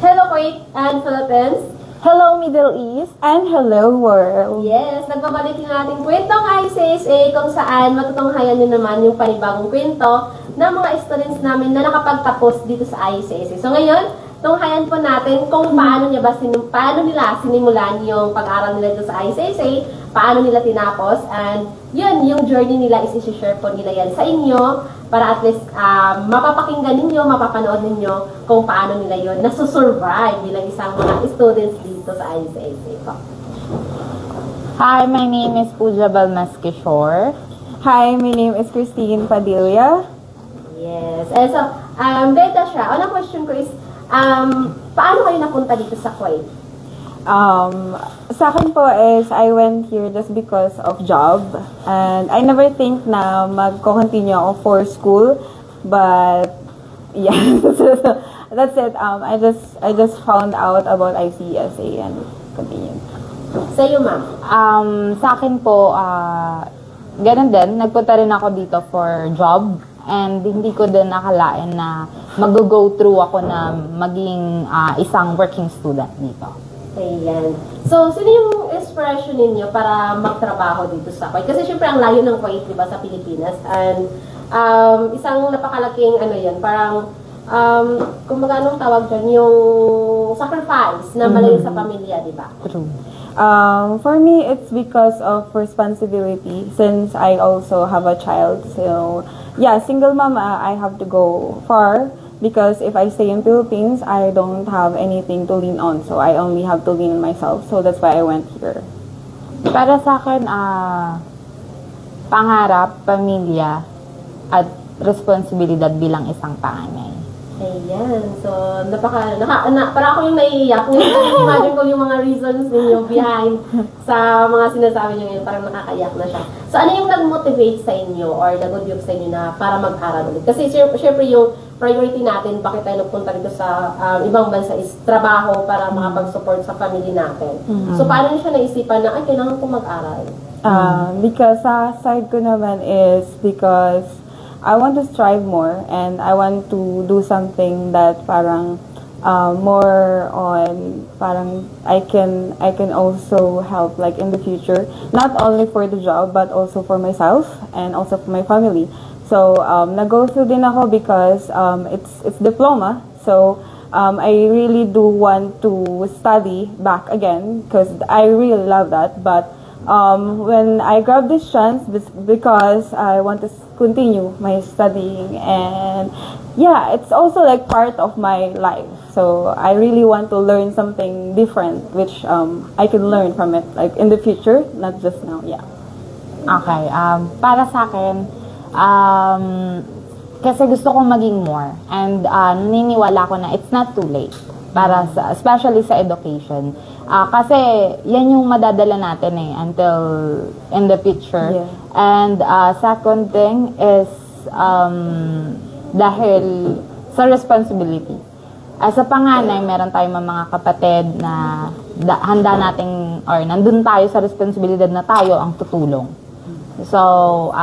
Hello Kuwait and Philippines. Hello Middle East and hello world. Yes, nagbabalik yung ating kwentong ICSA kung saan matutunghayan nyo naman yung panibagong kwento ng mga students namin na nakapagtapos dito sa ICSA. So ngayon, tunghayan po natin kung paano nila sinimulan yung pag-aaral nila dito sa ICSA, paano nila tinapos, and yun, yung journey nila is i-share po nila yan sa inyo para at least mapapakinggan ninyo, mapapanood ninyo kung paano nila yun nasusurvive bilang isang mga students dito sa ICSA po. Hi, my name is Pooja Balmaskishore. Hi, my name is Christine Padilla. Yes. And so, Beta siya, unang question ko is, paano kayo napunta dito sa Kuwait? Sa akin po is, I went here just because of job. And I never think na magko-continue ako for school. But, yeah, that's it. I just found out about ICSA and continued. Sa iyo, ma'am? Sa akin po, ganun din. Nagpunta rin ako dito for job. And hindi ko din nakalain na mag-go through ako na maging isang working student dito. Ayan. So, sino yung inspiration ninyo para magtrabaho dito sa Kuwait? Kasi syempre ang layo ng Kuwait, di ba, sa Pilipinas. And isang napakalaking, parang, kung anong tawag dyan, yung sacrifice na malayo sa pamilya, di ba? True. For me, it's because of responsibility since I also have a child. So, yeah, single mom, I have to go far because if I stay in Philippines, I don't have anything to lean on. So, I only have to lean on myself. So, that's why I went here. Para sa akin, pangarap, pamilya, at responsibilidad bilang isang panganay. Ayan. So, parang ako yung naiiyak. Imagine ko yung mga reasons ninyo behind sa mga sinasabi nyo ngayon. Parang nakakaiyak na siya. So, ano yung nag-motivate sa inyo or nag-udyok sa inyo na para mag-aral ulit? Kasi syempre yung priority natin, bakit tayo nagpunta dito sa ibang bansa is trabaho para makapag-support sa family natin. So, paano siya naisipan na, kailangan ko mag-aral? Because sa side ko naman is because I want to strive more and I want to do something that parang more on parang I can also help like in the future, not only for the job but also for myself and also for my family. So nag-go through din ako because it's diploma. So I really do want to study back again because I really love that, but when I grabbed this chance because I want to continue my studying, and yeah, it's also like part of my life. So I really want to learn something different which I can learn from it like in the future, not just now. Yeah. Okay, para sa akin, kasi gusto kong maging more, and naniniwala ko na it's not too late para sa, especially sa education. Kasi yan yung madadala natin until in the future. Yeah. And second thing is dahil sa responsibility. As a panganay, meron tayong mga kapatid na handa nating or nandun tayo sa responsibilidad na tayo ang tutulong. So,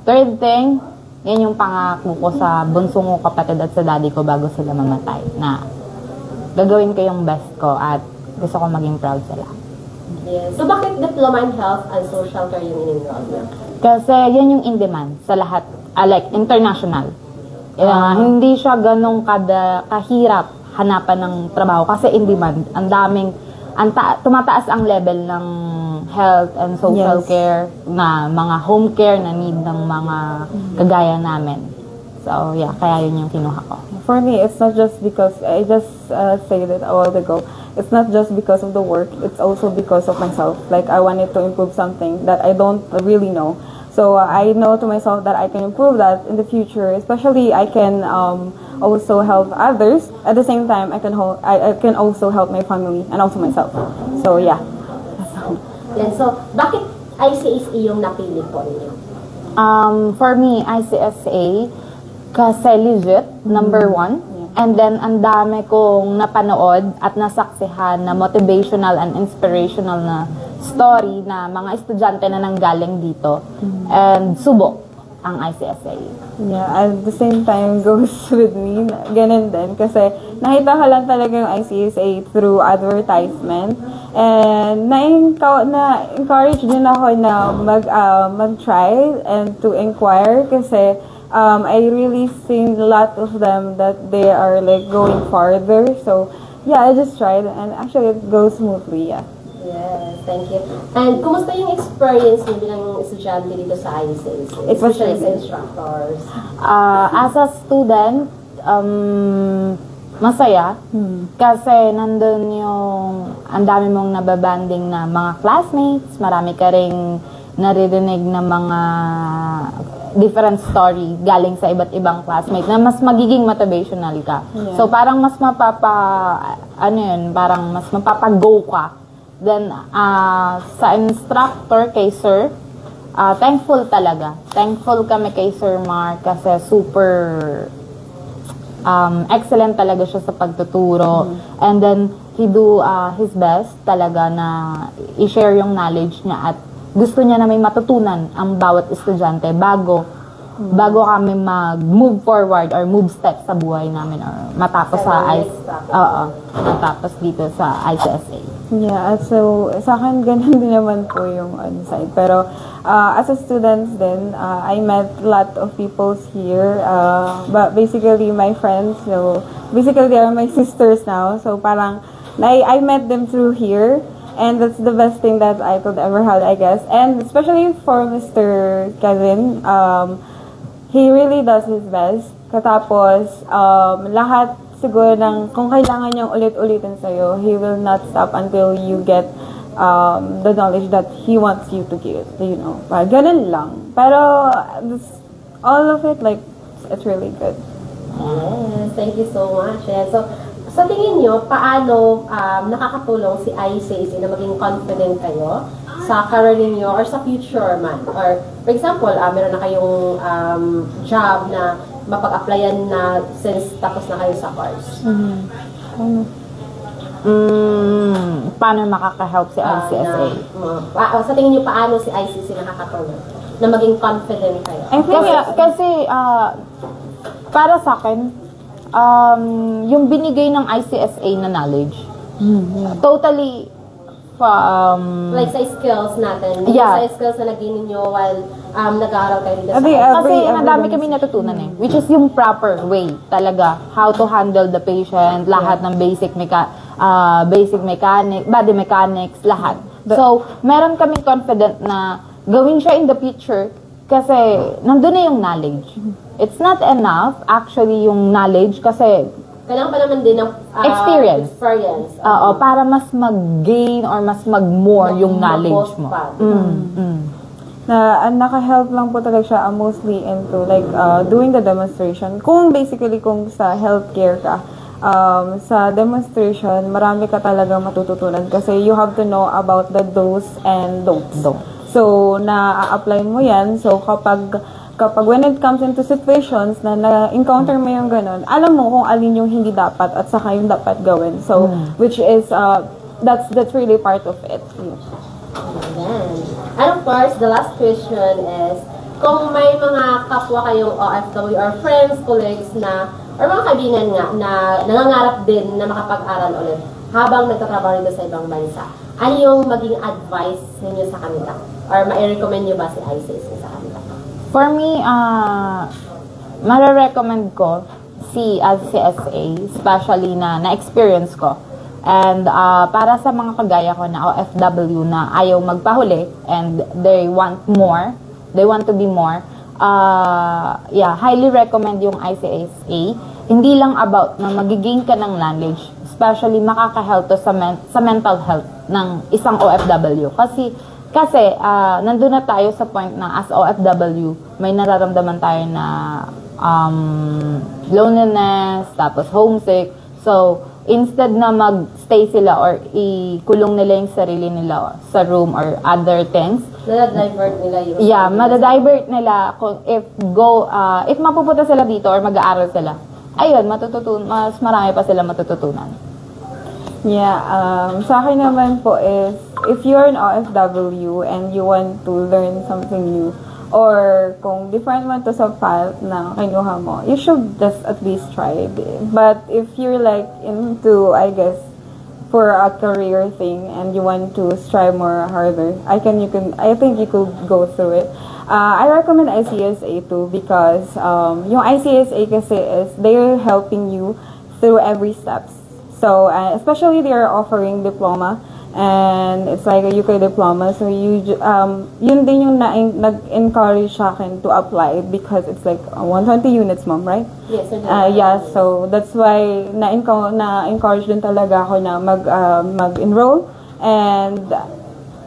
third thing, yan yung pangako ko sa bunsong ko kapatid at sa daddy ko bago sila mamatay, na gagawin ko yung best ko at gusto ko maging proud sila. Yes. So, bakit Diploma in Health and Social Care yung in-enroll niya? Kasi yan yung in-demand sa lahat, like international. Hindi siya ganong kahirap hanapan ng trabaho kasi in-demand. Ang daming, tumataas ang level ng health and social care na mga home care na need ng mga kagaya namin. So, yeah, kaya yun yung kinuha ko. For me, it's not just because, I just said it a while ago, it's not just because of the work, it's also because of myself. Like, I wanted to improve something that I don't really know. So, I know to myself that I can improve that in the future, especially I can also help others. At the same time, I can also help my family and also myself. So, yeah. Yan. So, bakit ICSA yung napili po ninyo? For me, ICSA, kasi legit, number one. And then, ang dami kong napanood at nasaksihan na motivational and inspirational na story na mga estudyante na nanggaling dito. And subok. ang ICSA. Yeah, at the same time goes with me, ganun din. Kasi nakita ko lang talaga yung ICSA through advertisement. And na-encourage din ako na mag-try and to inquire kasi I really seen a lot of them that they are like going farther. So yeah, I just tried and actually it goes smoothly, yeah. Yes, thank you. And kumusta yung experience niyo bilang estudyante dito sa ICSA? It was Especially really as instructors. As a student, masaya. Kasi nandun yung ang dami mong nababanding na mga classmates, marami ka ring naririnig na mga different story galing sa iba't ibang classmates na mas magiging motivational ka. Yeah. So parang mas parang mas mapapag-go ka. Then, sa instructor kay Sir, thankful talaga. Thankful kami kay Sir Mark kasi super excellent talaga siya sa pagtuturo. And then, he do his best talaga na i-share yung knowledge niya at gusto niya na may matutunan ang bawat estudyante bago kami mag-move forward or move steps sa buhay namin or matapos matapos dito sa ICSA. Yeah, so sa akin ganun din naman po yung on-site. Pero as a student then I met a lot of people here. But basically my friends, so basically they are my sisters now. So parang I met them through here. And that's the best thing that I could ever have, I guess. And especially for Mr. Kevin, he really does his best. Katapos, lahat siguro ng, kung kailangan niyang ulit-ulitin sa'yo, he will not stop until you get the knowledge that he wants you to give, you know. Ganun lang. Pero, all of it, like, it's really good. Yes, thank you so much. Yeah, so, sa tingin nyo, paano nakakatulong si ICSA na maging confident kayo sa career ninyo or sa future man? Or, for example, meron na kayong job na mapag-applyan na since tapos na kayo sa course. Paano makaka-help si ICSA? Sa tingin niyo, paano si ICSA nakakatulong na maging confident kayo? I think, Kasi para sa akin, yung binigay ng ICSA na knowledge, totally like sa skills natin, Yeah. sa skills na nag-gain ninyo while nag-aaral kayo dito sa kasi nadami kami natutunan which is yung proper way talaga how to handle the patient, lahat ng basic mechanic, body mechanics, lahat. So, meron kaming confident na gawin siya in the future kasi nandun na yung knowledge. It's not enough actually yung knowledge kasi kailangan pa naman din ng Experience. Para mas mag-gain or mas mag-more yung knowledge mo. Naka-help lang po talaga siya mostly into like doing the demonstration. Kung sa healthcare ka, sa demonstration, marami ka talaga matututunan kasi you have to know about the do's and don'ts. So, na-apply mo yan. So, kapag when it comes into situations na na-encounter mo yung ganun, alam mo kung alin yung hindi dapat at saka yung dapat gawin. So, which is, that's really part of it. And of course, the last question is, kung may mga kapwa kayong OFW or friends, colleagues na, or mga kaibigan nga, na nangangarap din na makapag-aral ulit habang nagtatrabaho dito sa ibang bansa, ano yung maging advice ninyo sa kanila? Or ma-recommend nyo ba si ICSA sa kanila? For me, mara-recommend ko si ICSA, especially na-experience ko. And para sa mga kagaya ko na OFW na ayaw magpahuli and they want more, they want to be more, highly recommend yung ICSA. Hindi lang about na magigain ka ng knowledge, especially makaka-help to sa mental health ng isang OFW. Kasi nandun na tayo sa point na as OFW, may nararamdaman tayo na loneliness, tapos homesick. So, instead na mag-stay sila or ikulong nila yung sarili nila sa room or other things, Madadivert nila yung... madadivert nila kung if mapupunta sila dito or mag-aaral sila. Ayun, mas marami pa sila matututunan. Yeah, sa akin naman po is, if you're an OFW and you want to learn something new, or kung different man to sa path na kinuha mo, you should just at least try it. But if you're like into, I guess, for a career thing and you want to strive more harder, I think you could go through it. I recommend ICSA too because yung ICSA kasi is they're helping you through every steps. So especially they're offering diploma and it's like a UK diploma. So yun din yung nag-encourage sa akin to apply because it's like 120 units, ma'am, right? Yes, yeah, so that's why na-encourage din talaga ako na mag-enroll. And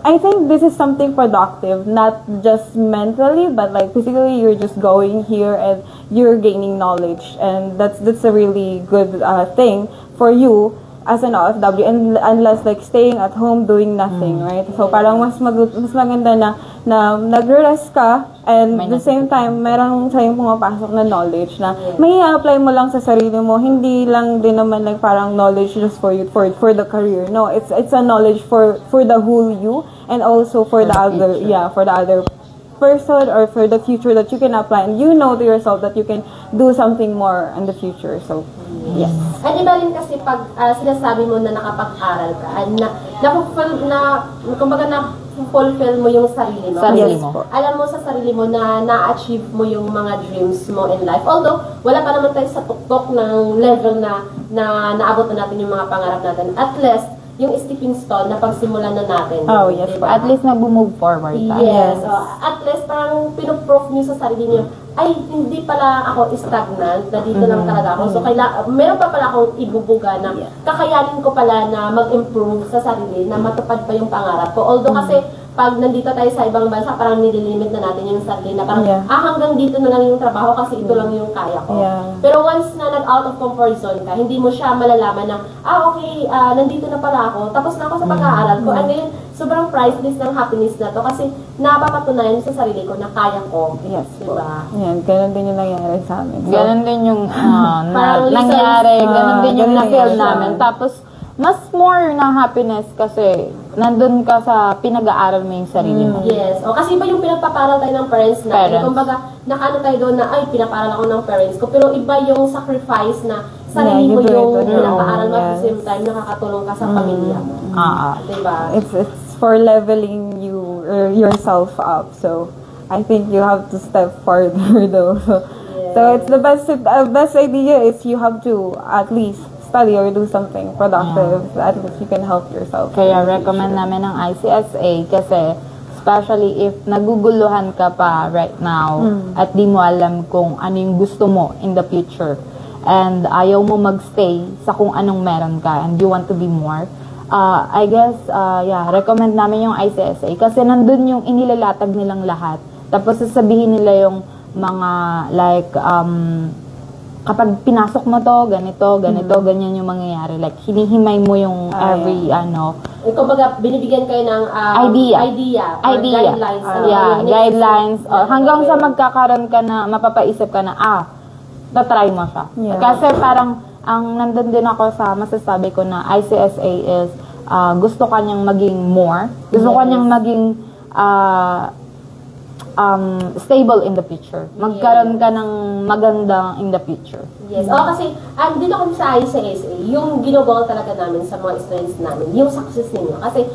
I think this is something productive, not just mentally, but like physically. You're just going here and you're gaining knowledge, and that's a really good thing for you as an OFW, and unless like staying at home doing nothing, right? So parang mas maganda na nagre-rest ka, and at the same time merong sa'yo pumapasok na knowledge na may apply mo lang sa sarili mo, hindi lang din naman like parang knowledge just for you for the career. No, it's a knowledge for the whole you, and also for the other person or for the future that you can apply, and you know to yourself that you can do something more in the future. So yes. At iba rin kasi pag sinasabi mo na nakapag-aral ka, kumbaga na-fulfill mo yung sarili mo. Alam mo sa sarili mo na na-achieve mo yung mga dreams mo in life. Although, wala pa naman tayo sa tuktok ng level na naabot na natin yung mga pangarap natin. At least, yung stepping stone na pagsimulan na natin. Oh, yes. Diba? At least nag-move forward ka. Yes. At least parang pinuproof niyo sa sarili niyo, ay, hindi pala ako stagnant, na dito lang talaga ako. So, meron pa pala akong ibubuga na kakayanin ko pala na mag-improve sa sarili, na matupad pa yung pangarap ko. Although kasi, pag nandito tayo sa ibang bansa, parang nililimit na natin yung sarili na parang, hanggang dito na lang yung trabaho kasi ito lang yung kaya ko. Pero once na nag-out of comfort zone ka, hindi mo siya malalaman na, okay, nandito na pala ako, tapos na ako sa pag-aaral ko. And ngayon, sobrang priceless ng happiness na to kasi napapatunayan sa sarili ko na kaya ko. Yes. Diba? Yan, ganun din yung nangyari sa amin. So, ganun din yung nangyari, ganun din yung na-feel namin. Tapos, mas more na happiness kasi nandun ka sa pinag-aaral mo yung sarili mo. Yes. Kasi iba yung pinagpaparal tayo ng parents natin. Kumbaga, nakano tayo doon na, ay, pinaparal ako ng parents ko. Pero iba yung sacrifice na sarili mo yung pinapaaral mo at the same time nakakatulong ka sa pamilya mo. Diba? It's for leveling yourself up. So, I think you have to step further though. So it's the best idea is you have to at least study or do something productive. At least you can help yourself. Kaya recommend namin ng ICSA kasi especially if naguguluhan ka pa right now at di mo alam kung ano yung gusto mo in the future and ayaw mo magstay sa kung anong meron ka and you want to be more, I guess, recommend namin yung ICSA kasi nandun yung inilalatag nilang lahat. Tapos sasabihin nila yung mga like, kapag pinasok mo to, ganito, ganyan yung mangyayari. Like, hinihimay mo yung every, kumbaga, binibigyan kayo ng idea. Guidelines. Guidelines. Hanggang sa magkakaroon ka na, mapapaisip ka na, tatry mo siya. Kasi parang, ang nandun din ako sa masasabi ko na ICSA is, gusto kanyang maging more. Gusto kanyang maging, stable in the future. Magkaroon ka ng maganda in the future. Yes. Kasi dito kami sa ICSA, yung ginagawa talaga namin sa mga students namin, yung success ninyo. Kasi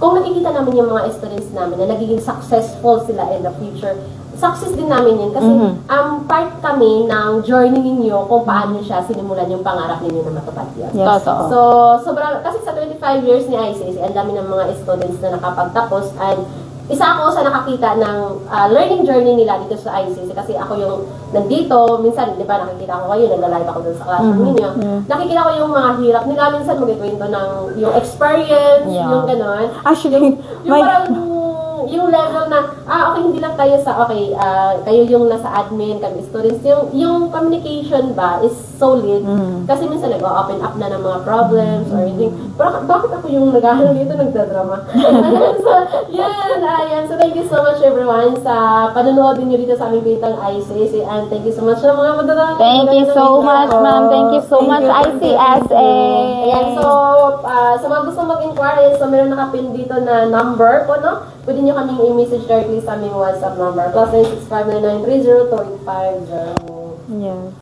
kung nakikita namin yung mga students namin na nagiging successful sila in the future, success din namin yun. Kasi part kami ng journey ninyo kung paano siya sinimulan yung pangarap ninyo na matupad yun. Yes. So, sobrang, kasi sa 25 years ni ICSA, ang dami ng mga students na nakapagtapos and isa ako sa nakakita ng learning journey nila dito sa ICSA kasi ako yung nandito, minsan, di ba, nakikita ko kayo, nagla-live ako dun sa classroom ninyo. Nakikita ko yung mga hirap nila, minsan magkikwento ng yung experience, yung gano'n. Actually, yung level na, okay, hindi lang tayo sa, kayo yung nasa admin, kami students, yung communication ba is solid. Kasi minsan nag-open up na ng mga problems or anything. Pero bakit ako yung nag-aaral dito, nagdadrama? So, ayan. So, thank you so much everyone sa panonood nyo dito sa aming kwentong ICSA. And thank you so much sa mga madadang. Thank you so much, ma'am. Thank you so much, ICSA. Ayan, so, sa mga gusto mag-inquire, so meron nakapin dito na number po, no? Pwede nyo kaming i-message directly sa aming WhatsApp number. +96599302850. Yes.